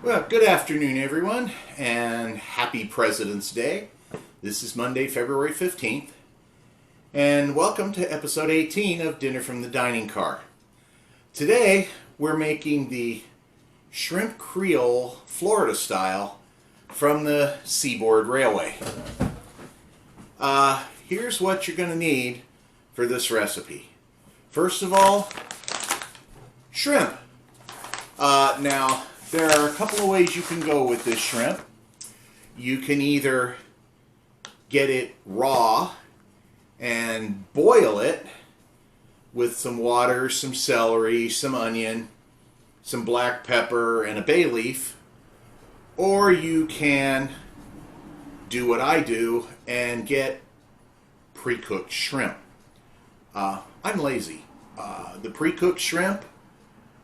Well, good afternoon, everyone, and happy President's Day. This is Monday, February 15th, and welcome to episode 18 of Dinner from the Dining Car. Today, we're making the shrimp Creole, Florida style, from the Seaboard Railway. Here's what you're going to need for this recipe. First of all, shrimp. Now, there are a couple of ways you can go with this shrimp. You can either get it raw and boil it with some water, some celery, some onion, some black pepper, and a bay leaf. Or you can do what I do and get pre-cooked shrimp. I'm lazy. The pre-cooked shrimp,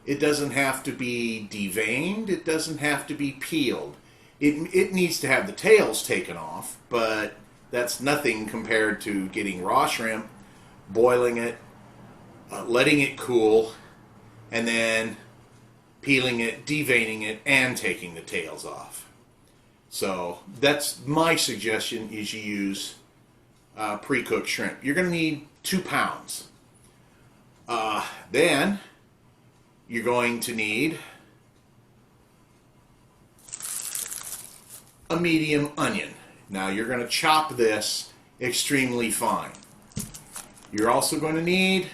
it doesn't have to be deveined. It doesn't have to be peeled. It needs to have the tails taken off, but that's nothing compared to getting raw shrimp, boiling it, letting it cool, and then peeling it, deveining it, and taking the tails off. So that's my suggestion, is you use pre-cooked shrimp. You're going to need 2 pounds. Then you're going to need a medium onion. Now you're going to chop this extremely fine. You're also going to need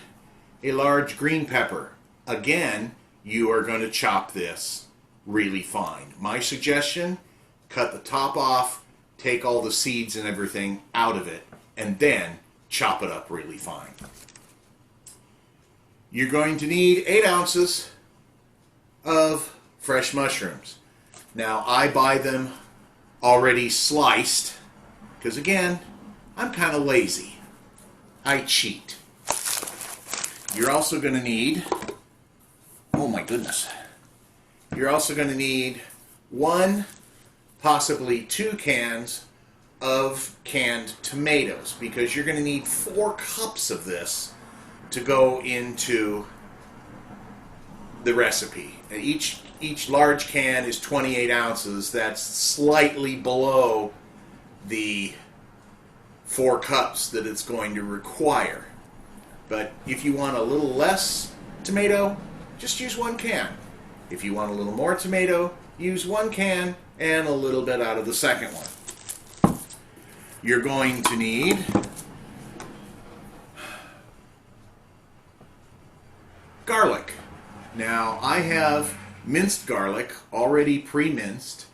a large green pepper. Again, you are going to chop this really fine. My suggestion, cut the top off, take all the seeds and everything out of it, and then chop it up really fine. You're going to need 8 ounces of fresh mushrooms. Now, I buy them already sliced, because again, I'm kind of lazy. I cheat. You're also going to need, oh my goodness, you're also going to need 1, possibly 2 cans of canned tomatoes, because you're going to need 4 cups of this to go into the recipe. And each large can is 28 ounces. That's slightly below the 4 cups that it's going to require. But if you want a little less tomato, just use 1 can. If you want a little more tomato, use 1 can and a little bit out of the second one. You're going to need garlic. Now, I have minced garlic, already pre-minced.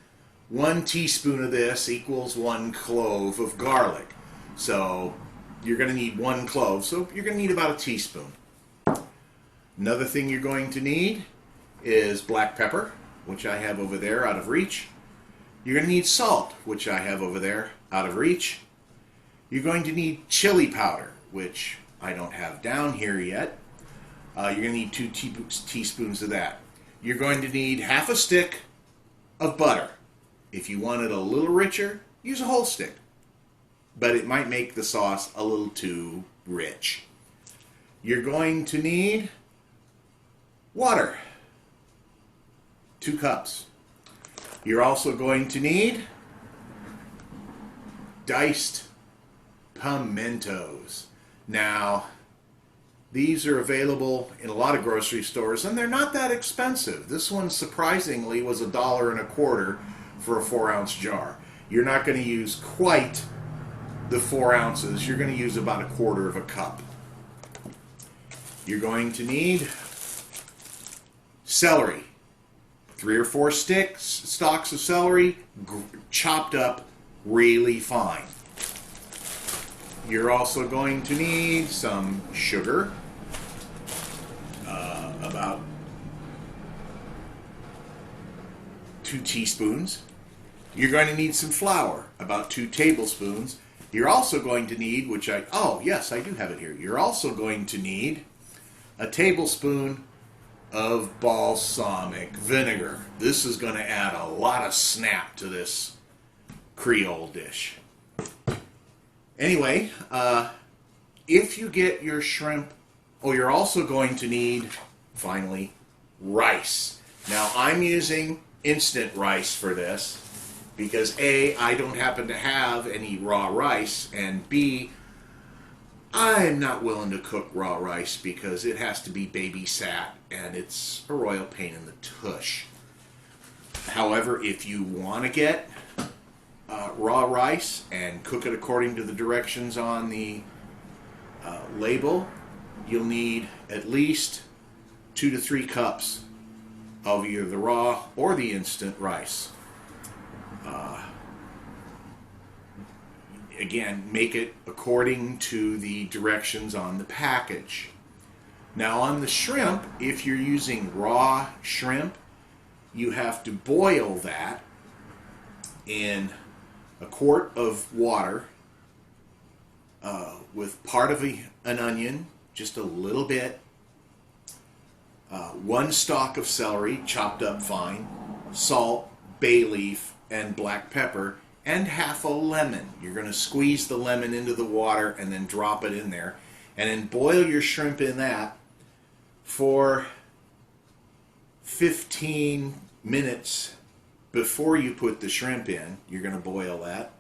1 teaspoon of this equals 1 clove of garlic. So, you're going to need 1 clove, so you're going to need about a teaspoon. Another thing you're going to need is black pepper, which I have over there out of reach. You're going to need salt, which I have over there out of reach. You're going to need chili powder, which I don't have down here yet. You're going to need 2 teaspoons of that. You're going to need half a stick of butter. If you want it a little richer, use a whole stick. But it might make the sauce a little too rich. You're going to need water. 2 cups. You're also going to need diced pimentos. Now, these are available in a lot of grocery stores, and they're not that expensive. This one, surprisingly, was $1.25 for a 4-ounce jar. You're not going to use quite the 4 ounces. You're going to use about 1/4 cup. You're going to need celery. 3 or 4 stalks of celery, chopped up really fine. You're also going to need some sugar, about 2 teaspoons. You're going to need some flour, about 2 tablespoons. You're also going to need, oh yes, I do have it here. You're also going to need a tablespoon of balsamic vinegar. This is going to add a lot of snap to this Creole dish. Anyway, if you get your shrimp, you're also going to need, finally, rice. Now, I'm using instant rice for this because A, I don't happen to have any raw rice, and B, I'm not willing to cook raw rice because it has to be babysat and it's a royal pain in the tush. However, if you want to get raw rice and cook it according to the directions on the label, you'll need at least 2 to 3 cups of either the raw or the instant rice. Again, make it according to the directions on the package. Now on the shrimp, if you're using raw shrimp, you have to boil that in a quart of water with part of an onion, just a little bit, 1 stalk of celery chopped up fine, salt, bay leaf, and black pepper, and half a lemon. You're going to squeeze the lemon into the water and then drop it in there, and then boil your shrimp in that for 15 minutes before you put the shrimp in. You're going to boil that,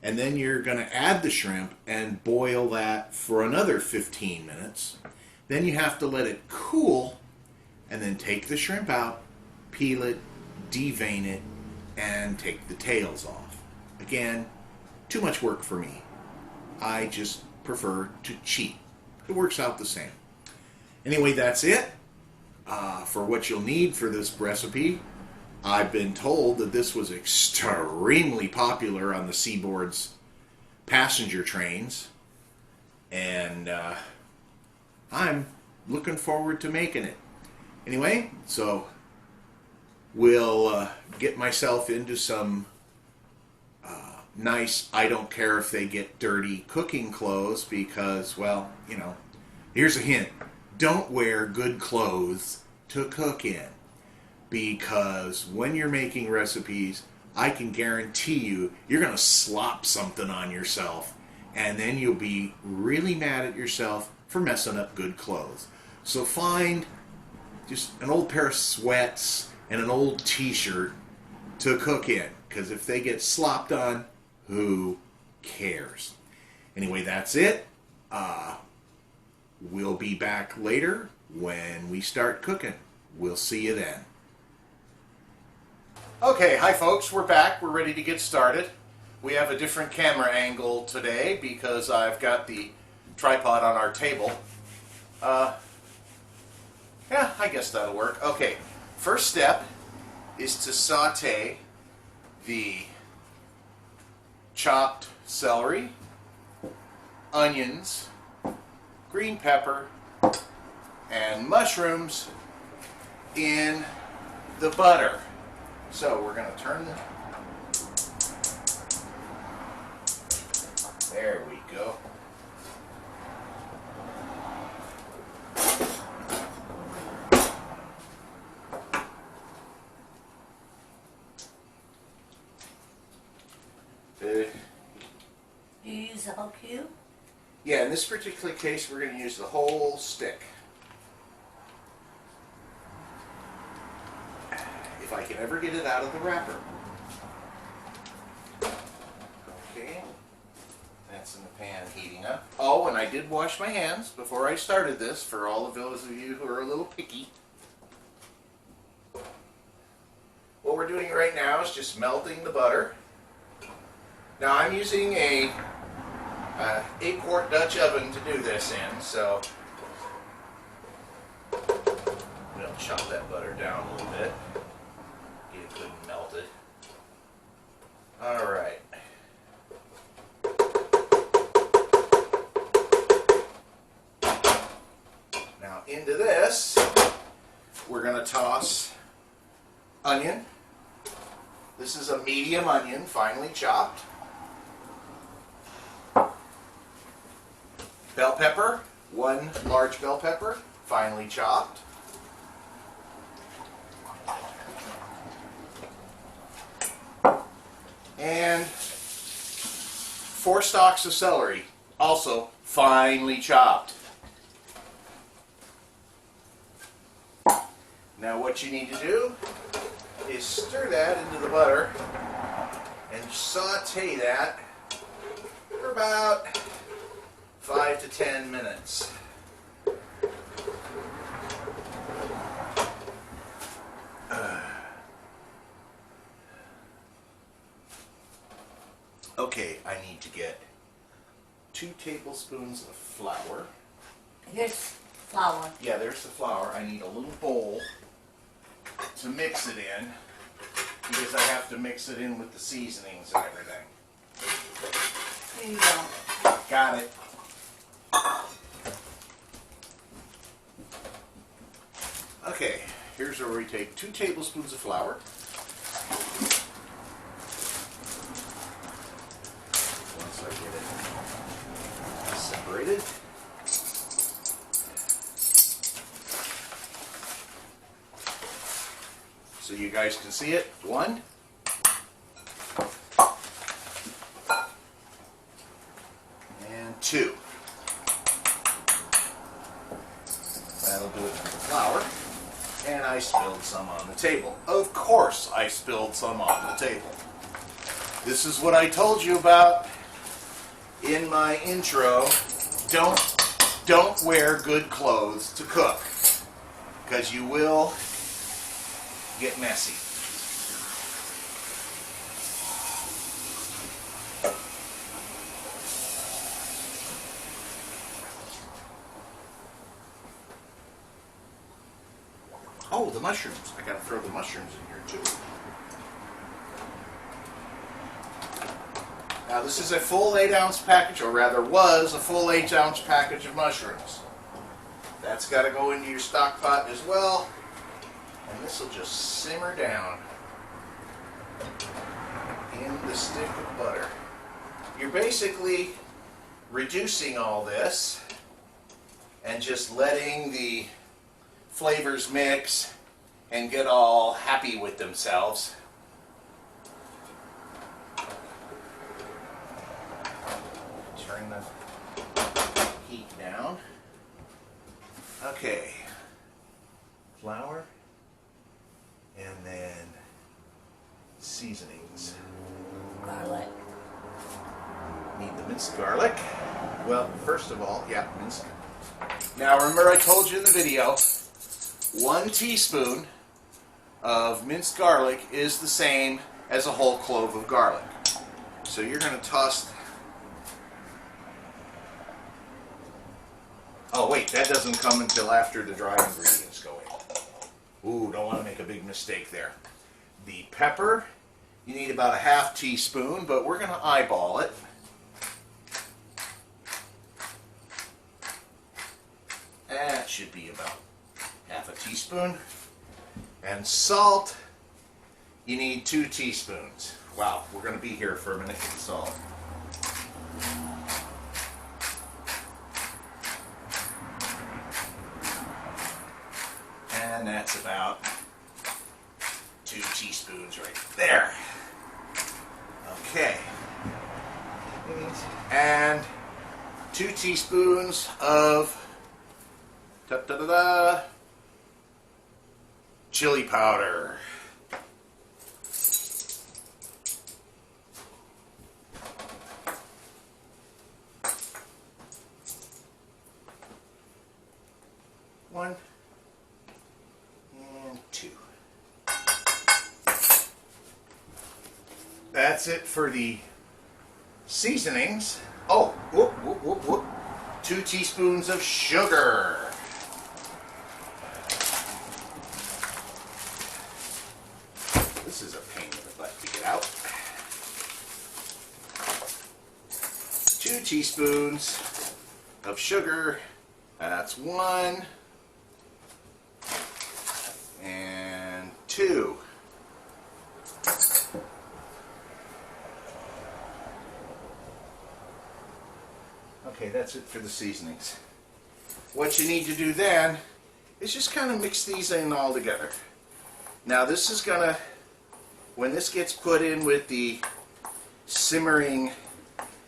and then you're going to add the shrimp and boil that for another 15 minutes. Then you have to let it cool, and then take the shrimp out, peel it, devein it, and take the tails off. Again, too much work for me. I just prefer to cheat. It works out the same. Anyway, that's it for what you'll need for this recipe. I've been told that this was extremely popular on the Seaboard's passenger trains, and I'm looking forward to making it. Anyway, so we'll get myself into some nice, I don't care if they get dirty cooking clothes because, well, you know, here's a hint. Don't wear good clothes to cook in, because when you're making recipes, I can guarantee you're going to slop something on yourself, and then you'll be really mad at yourself for messing up good clothes. So find just an old pair of sweats and an old t-shirt to cook in, because if they get slopped on, who cares? Anyway, that's it. We'll be back later when we start cooking. We'll see you then. Okay, hi folks, we're back. We're ready to get started. We have a different camera angle today because I've got the tripod on our table. Yeah, I guess that'll work. Okay, first step is to saute the chopped celery, onions, green pepper, and mushrooms in the butter. So we're going to turn the... There we go. You use the whole cube? Yeah, in this particular case, we're going to use the whole stick. If I can ever get it out of the wrapper. Okay, that's in the pan heating up. Oh, and I did wash my hands before I started this, for all of those of you who are a little picky. What we're doing right now is just melting the butter. Now I'm using a 8-quart Dutch oven to do this in, so we'll chop that butter down a little bit. Get it good and melted. Alright. Now into this, we're going to toss onion. This is a medium onion, finely chopped. Bell pepper, 1 large bell pepper, finely chopped. And 4 stalks of celery, also finely chopped. Now what you need to do is stir that into the butter and saute that for about 5 to 10 minutes. Okay, I need to get 2 tablespoons of flour. Here's flour. Yeah, there's the flour. I need a little bowl to mix it in because I have to mix it in with the seasonings and everything. Here you go. Got it. Okay, here's where we take 2 tablespoons of flour. Once I get it separated. So you guys can see it. 1. And 2. That'll do it for the flour. And I spilled some on the table. Of course I spilled some on the table. This is what I told you about in my intro. Don't wear good clothes to cook, because you will get messy. Oh, the mushrooms. I gotta throw the mushrooms in here too. Now this is a full 8-ounce package, or rather was a full 8-ounce package of mushrooms. That's gotta go into your stock pot as well. And this will just simmer down in the stick of butter. You're basically reducing all this and just letting the flavors mix and get all happy with themselves. Turn the heat down. Okay. Flour. And then seasonings. Garlic. Need the minced garlic. Well, first of all, yeah, minced. Now remember I told you in the video, 1 teaspoon of minced garlic is the same as a whole clove of garlic. So you're going to toss. Oh wait, that doesn't come until after the dry ingredients go in. Ooh, don't want to make a big mistake there. The pepper, you need about a ½ teaspoon, but we're going to eyeball it. That should be about ½ teaspoon. And salt, you need 2 teaspoons. Wow, we're going to be here for a minute with salt. And that's about 2 teaspoons right there. Okay. And 2 teaspoons of chili powder. One. 2. That's it for the seasonings. Oh, whoop, whoop, whoop, whoop. 2 teaspoons of sugar. This is a pain in the butt to get out. 2 teaspoons of sugar. That's 1. And 2. Okay, that's it for the seasonings. What you need to do then is just kind of mix these in all together. Now this is gonna, when this gets put in with the simmering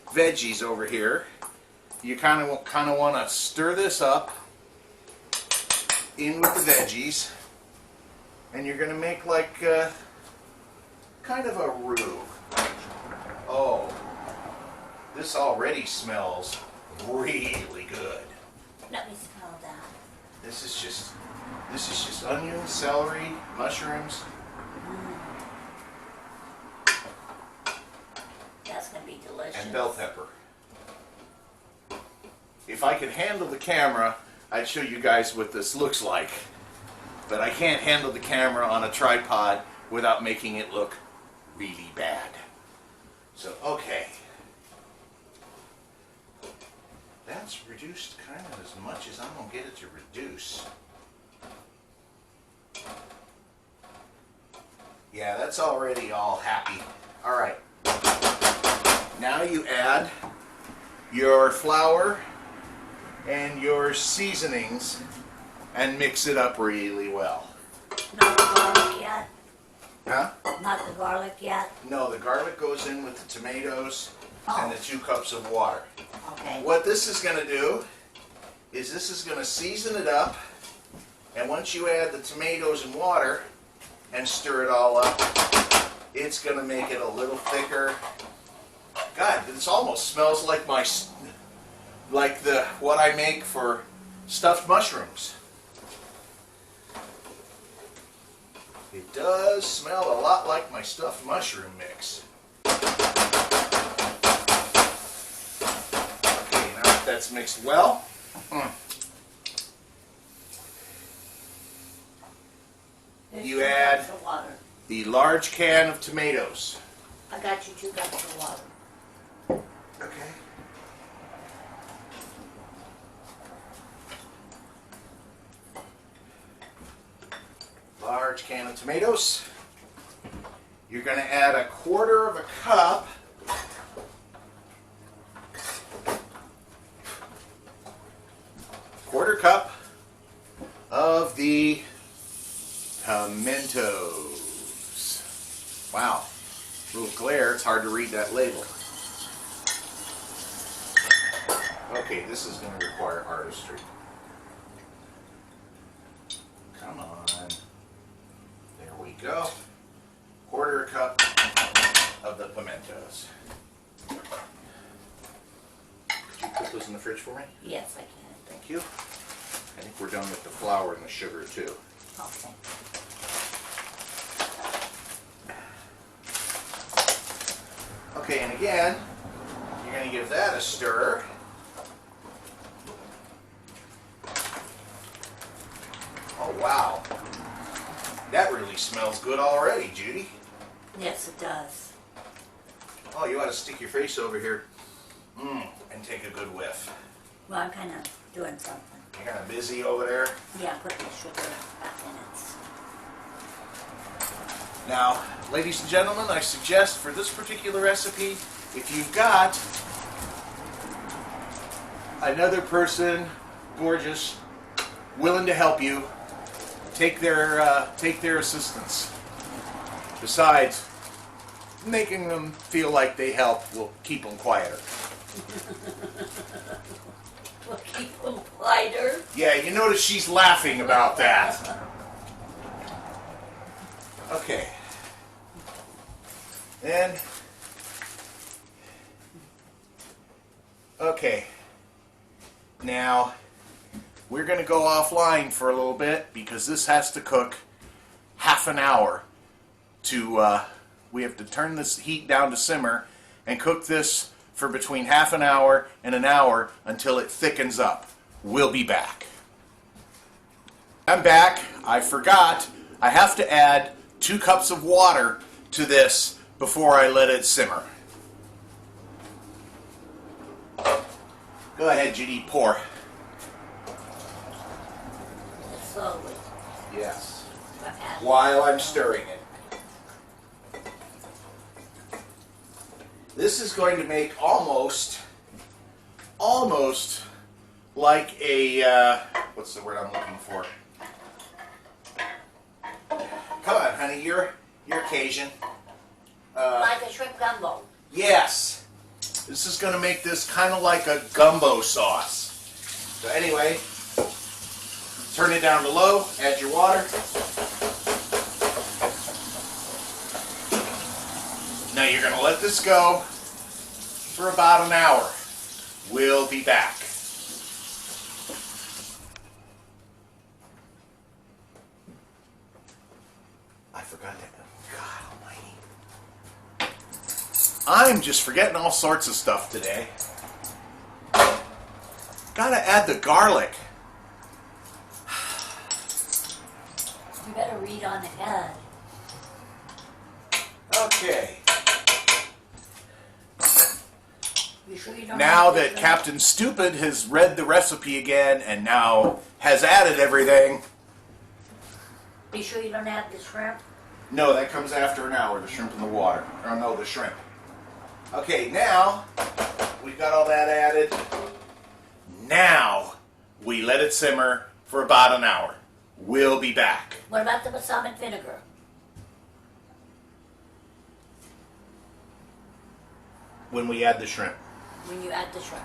veggies over here, you kind of want to stir this up in with the veggies. And you're going to make like kind of a roux. Oh, this already smells really good. Let me smell that. This is just onions, celery, mushrooms. That's going to be delicious. And bell pepper. If I could handle the camera, I'd show you guys what this looks like. But I can't handle the camera on a tripod without making it look really bad. So, okay. That's reduced kind of as much as I'm going to get it to reduce. Yeah, that's already all happy. All right. Now you add your flour and your seasonings and mix it up really well. Not the garlic yet? Huh? Not the garlic yet? No, the garlic goes in with the tomatoes and the 2 cups of water. Okay. What this is going to do is this is going to season it up, and once you add the tomatoes and water and stir it all up, it's going to make it a little thicker. God, this almost smells like what I make for stuffed mushrooms. It does smell a lot like my stuffed mushroom mix. Okay, now that that's mixed well, you add water. the large can of tomatoes. I got you 2 cups of water. Okay. Large can of tomatoes. You're going to add 1/4 cup of the pimentos. Wow, a little glare, it's hard to read that label. Okay, this is going to require artistry. Come on. There we go. 1/4 cup of the pimentos. Could you put those in the fridge for me? Yes, I can. Thank you. I think we're done with the flour and the sugar too. Okay. Okay, and again, you're going to give that a stir. Oh, wow. That really smells good already, Judy. Yes, it does. Oh, you ought to stick your face over here and take a good whiff. Well, I'm kind of doing something. You're kind of busy over there. Yeah, put the sugar back in it. Now, ladies and gentlemen, I suggest for this particular recipe, if you've got another person, gorgeous, willing to help you, take their assistance. Besides, making them feel like they help will keep them quieter. We'll keep them lighter. Yeah, you notice she's laughing about that. Okay. Then, okay. Now, we're going to go offline for a little bit because this has to cook half an hour we have to turn this heat down to simmer and cook this for between half an hour and an hour until it thickens up. We'll be back. I'm back. I forgot. I have to add 2 cups of water to this before I let it simmer. Go ahead, Judy, pour. Slowly. Yes. While I'm stirring it. This is going to make almost like a, what's the word I'm looking for? Come on, honey, you're Cajun. Like a shrimp gumbo. Yes. This is going to make this kind of like a gumbo sauce. So anyway, turn it down to low, add your water. Now you're going to let this go for about an hour. We'll be back. I forgot that. God almighty. I'm just forgetting all sorts of stuff today. Gotta add the garlic. You better read on ahead. Okay. You sure you don't Now have that this Captain Stupid has read the recipe again and now has added everything. You sure you don't have the shrimp? No, that comes after an hour, the shrimp in the water. Or no, the shrimp. Okay, now we've got all that added. Now we let it simmer for about an hour. We'll be back. What about the balsamic vinegar? When we add the shrimp. When you add the shrimp.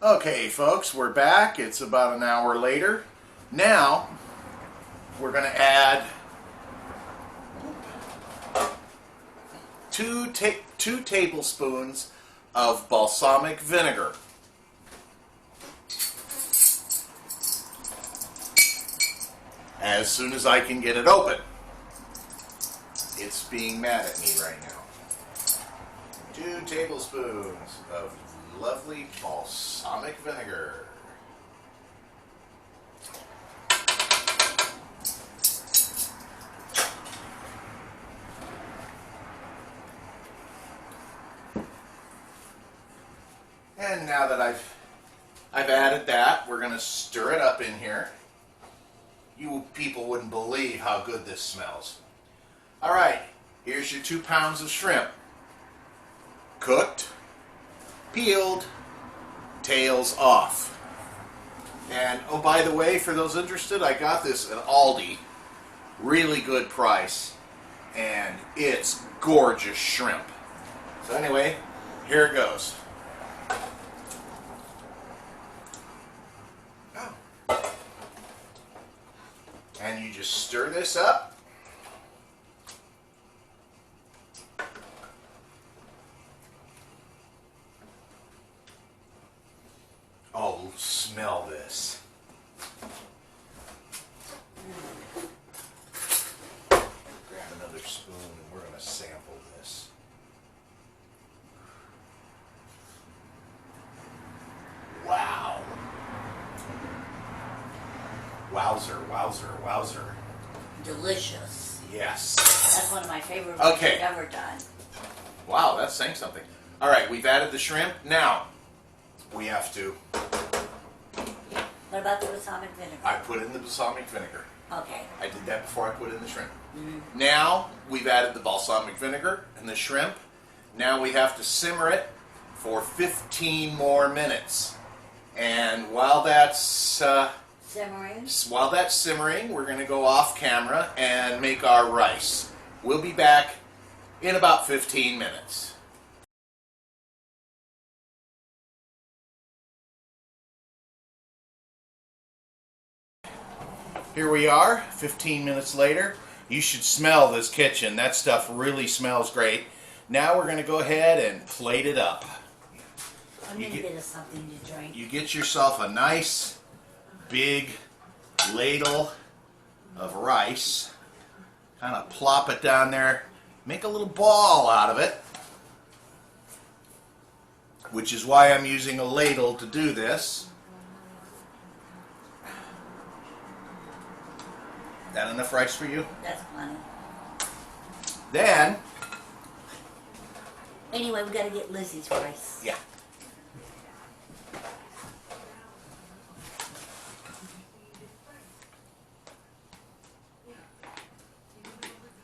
Okay, folks, we're back. It's about an hour later. Now we're going to add two tablespoons of balsamic vinegar. As soon as I can get it open. It's being mad at me right now. 2 tablespoons of lovely balsamic vinegar. And now that I've added that, we're going to stir it up in here. You people wouldn't believe how good this smells. All right, here's your 2 pounds of shrimp. Cooked, peeled, tails off. And oh, by the way, for those interested, I got this at Aldi. Really good price. And it's gorgeous shrimp. So anyway, here it goes. And you just stir this up. Oh, smell this. Grab another spoon and we're going to sample this. Wow. Wowzer, wowzer, wowzer. Delicious. Yes. That's one of my favorite ones Okay. I've ever done. Wow, that's saying something. All right, we've added the shrimp. Now, we have to... What about the balsamic vinegar? I put in the balsamic vinegar. Okay. I did that before I put in the shrimp. Now, we've added the balsamic vinegar and the shrimp. Now we have to simmer it for 15 more minutes. And while that's... Simmering. While that's simmering, we're going to go off camera and make our rice. We'll be back in about 15 minutes. Here we are, 15 minutes later. You should smell this kitchen. That stuff really smells great. Now we're going to go ahead and plate it up. I'm going to get us something to drink. You get yourself a nice big ladle of rice, kind of plop it down there, make a little ball out of it, which is why I'm using a ladle to do this. That enough rice for you? That's plenty. Then, Anyway, we got to get Lizzie's rice. yeah.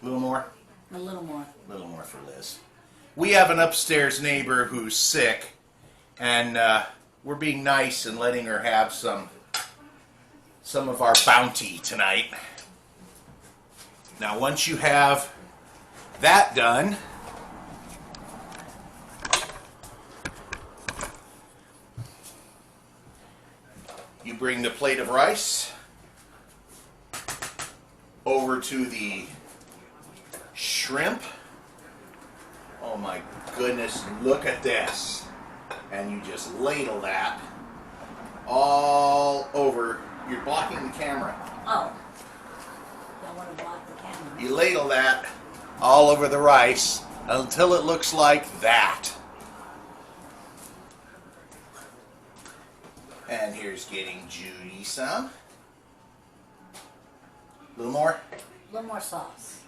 A little more? A little more. A little more for Liz. We have an upstairs neighbor who's sick, and we're being nice and letting her have some of our bounty tonight. Now, once you have that done, bring the plate of rice over to the shrimp. Oh my goodness, look at this. And you just ladle that all over. You're blocking the camera. Oh. Don't want to block the camera. You ladle that all over the rice until it looks like that. And here's getting Judy some. A little more? A little more sauce.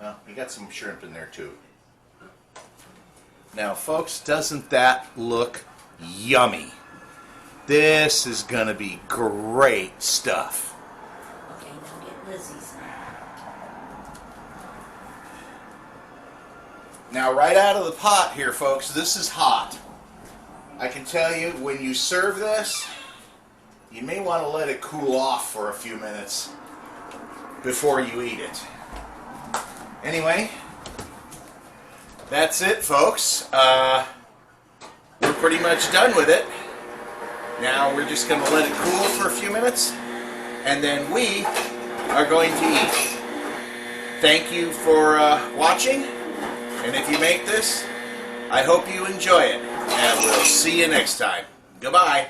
Well, you got some shrimp in there too. Now, folks, doesn't that look yummy? This is going to be great stuff. Okay, now get Lizzie's. Now, right out of the pot here, folks, this is hot. I can tell you, when you serve this, you may want to let it cool off for a few minutes before you eat it. Anyway, that's it, folks. We're pretty much done with it. Now we're just going to let it cool for a few minutes, and then we are going to eat. Thank you for watching, and if you make this, I hope you enjoy it, and we'll see you next time. Goodbye.